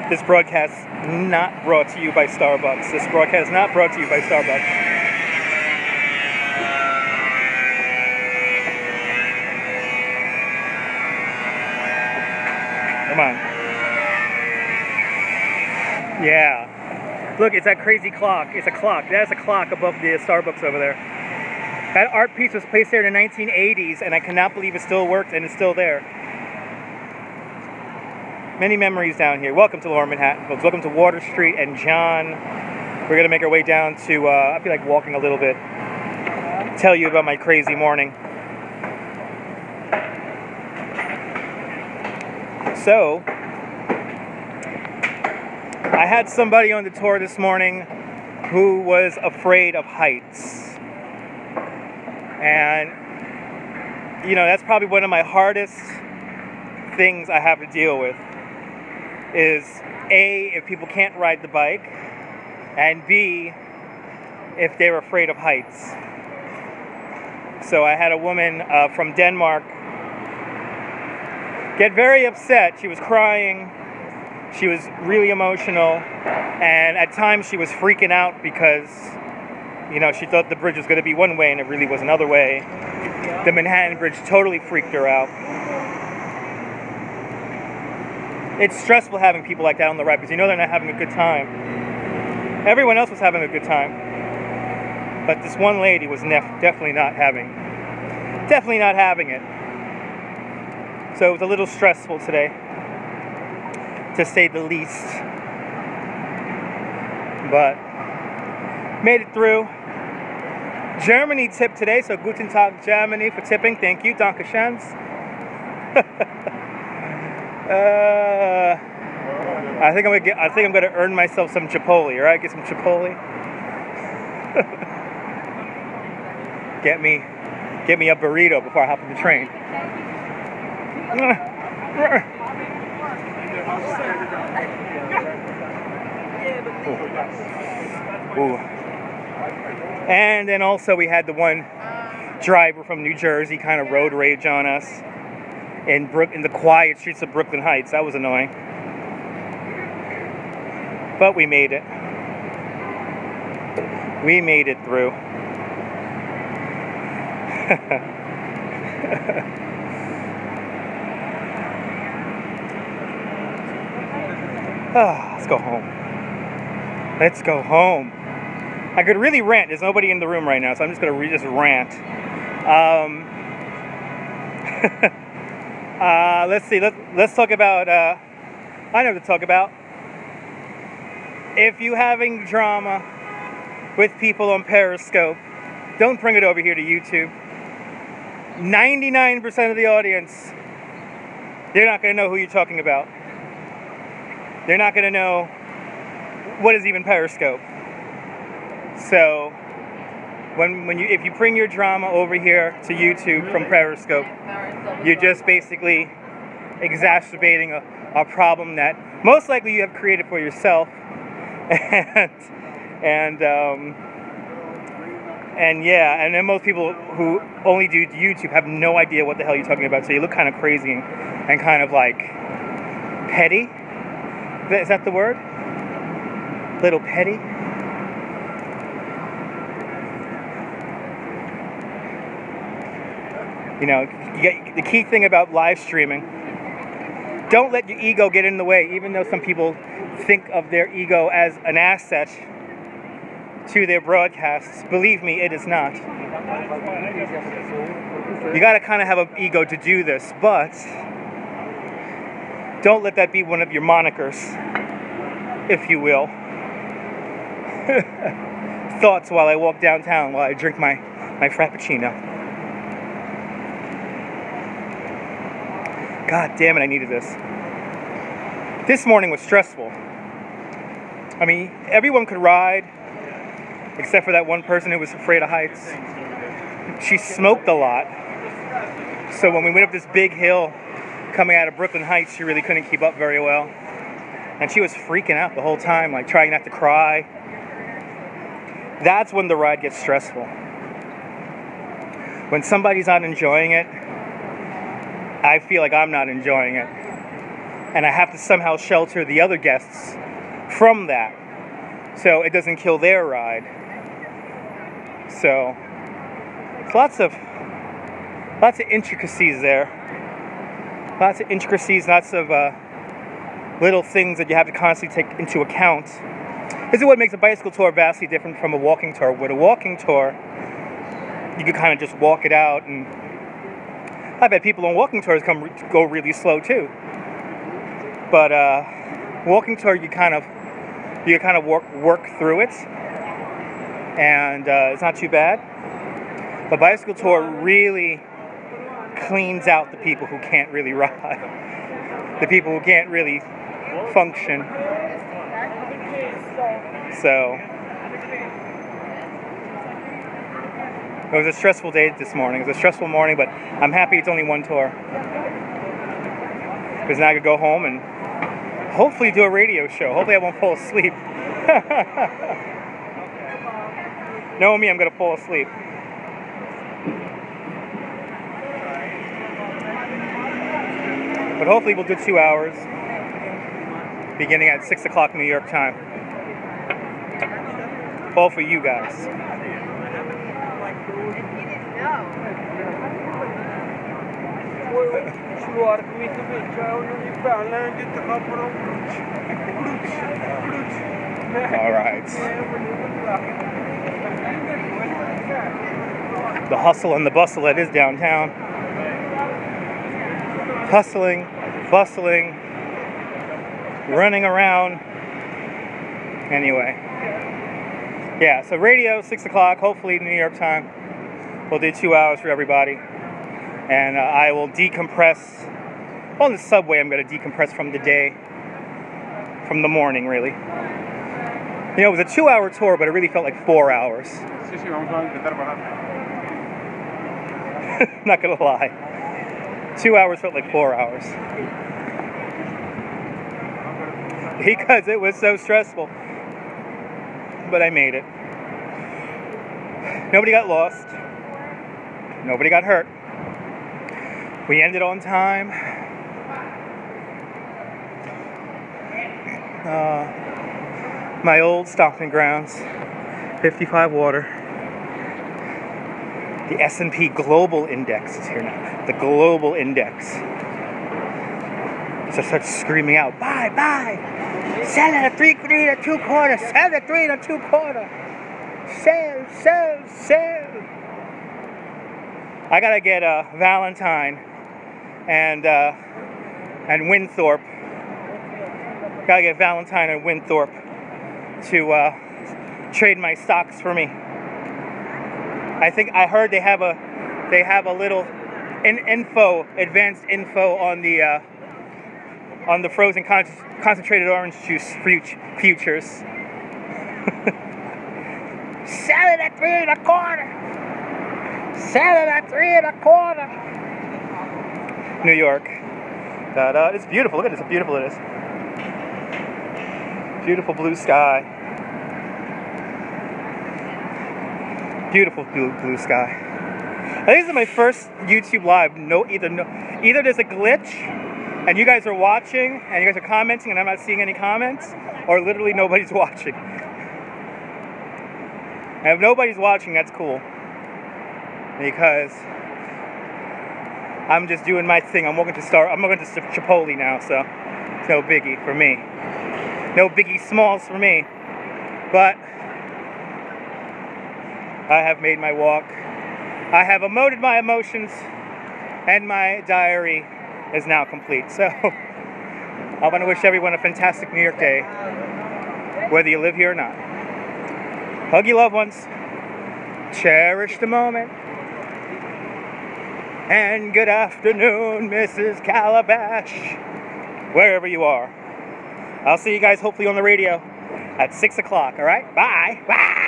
This broadcast not brought to you by Starbucks. This broadcast not brought to you by Starbucks. Come on. Yeah. Look, it's that crazy clock. It's a clock. That's a clock above the Starbucks over there. That art piece was placed there in the 1980s, and I cannot believe it still works and it's still there. Many memories down here. Welcome to Lower Manhattan, folks. Welcome to Water Street and John. We're going to make our way down to, I feel like walking a little bit. Tell you about my crazy morning. So, I had somebody on the tour this morning who was afraid of heights. And, you know, that's probably one of my hardest things I have to deal with. Is A, if people can't ride the bike, and B, if they're afraid of heights. So I had a woman from Denmark get very upset. She was crying, she was really emotional, and at times she was freaking out because, you know, she thought the bridge was going to be one way and it really was another way. The Manhattan Bridge totally freaked her out. It's stressful having people like that on the ride because you know they're not having a good time. Everyone else was having a good time. But this one lady was definitely not having it. So it was a little stressful today, to say the least. But made it through. Germany tipped today, so Guten Tag Germany for tipping. Thank you, danke schön. I think I'm gonna earn myself some Chipotle, right? Get some Chipotle. Get me a burrito before I hop on the train. Ooh. And then also we had the one driver from New Jersey kind of road rage on us in the quiet streets of Brooklyn Heights. That was annoying. But we made it. We made it through. Let's go home. Let's go home. I could really rant. There's nobody in the room right now, so I'm just going to just rant. Let's see. Let's talk about, I know what to talk about. If you're having drama with people on Periscope, don't bring it over here to YouTube. 99% of the audience, they're not going to know who you're talking about. They're not going to know what is even Periscope. So, if you bring your drama over here to YouTube from Periscope, you're just basically exacerbating a problem that most likely you have created for yourself. And yeah, and then most people who only do YouTube have no idea what the hell you're talking about, so you look kind of crazy and kind of like petty. Is that the word? Little petty? You know, the key thing about live streaming, don't let your ego get in the way, even though some people think of their ego as an asset to their broadcasts. Believe me, it is not. You gotta kind of have an ego to do this, but don't let that be one of your monikers, if you will. Thoughts while I walk downtown, while I drink my Frappuccino. God damn it, I needed this. This morning was stressful. I mean, everyone could ride, except for that one person who was afraid of heights. She smoked a lot. So when we went up this big hill coming out of Brooklyn Heights, she really couldn't keep up very well. And she was freaking out the whole time, like trying not to cry. That's when the ride gets stressful. When somebody's not enjoying it, I feel like I'm not enjoying it. and I have to somehow shelter the other guests from that, so it doesn't kill their ride. So it's lots of intricacies there. Lots of intricacies, lots of little things that you have to constantly take into account. This is what makes a bicycle tour vastly different from a walking tour. With a walking tour, you can kind of just walk it out, and I bet people on walking tours go really slow too. But walking tour, you kind of work through it, and it's not too bad. But bicycle tour really cleans out the people who can't really ride, the people who can't really function. So it was a stressful day this morning. It was a stressful morning, but I'm happy it's only one tour, because now I could go home and hopefully do a radio show. Hopefully I won't fall asleep. Knowing me, I'm gonna fall asleep. But hopefully we'll do 2 hours, beginning at 6 o'clock New York time. All for you guys. All right. The hustle and the bustle that is downtown. Hustling, bustling, running around. Anyway. Yeah, so radio, 6 o'clock, hopefully New York time. We'll do 2 hours for everybody. And I will decompress. On the subway, I'm going to decompress from the day. From the morning, really. You know, it was a 2-hour tour, but it really felt like 4 hours. Not going to lie. 2 hours felt like 4 hours. Because it was so stressful. But I made it. Nobody got lost. Nobody got hurt. We ended on time. My old stomping grounds, 55 Water. The S&P Global Index is here now. The Global Index. So I start screaming out, buy, buy! Sell at a 3 and a 2 quarter! Sell at 3 and a 2 quarter! Sell, sell, sell! I gotta get Valentine and Winthorpe. Gotta get Valentine and Winthorpe to trade my stocks for me. I heard they have a little advanced info on the frozen concentrated orange juice futures. Sell it at 3 and a quarter. Sell it at 3 and a quarter. New York. It's beautiful. Look at this. How beautiful it is. Beautiful blue sky. Beautiful blue sky. I think this is my first YouTube live. Either there's a glitch and you guys are watching and you guys are commenting and I'm not seeing any comments, or literally nobody's watching. And if nobody's watching, that's cool, because I'm just doing my thing. I'm going to Chipotle now, so it's no biggie for me. No biggie smalls for me. But I have made my walk. I have emoted my emotions, and my diary is now complete. So I want to wish everyone a fantastic New York day, whether you live here or not. Hug your loved ones. Cherish the moment. And good afternoon, Mrs. Calabash, wherever you are. I'll see you guys hopefully on the radio at 6 o'clock, all right? Bye. Bye.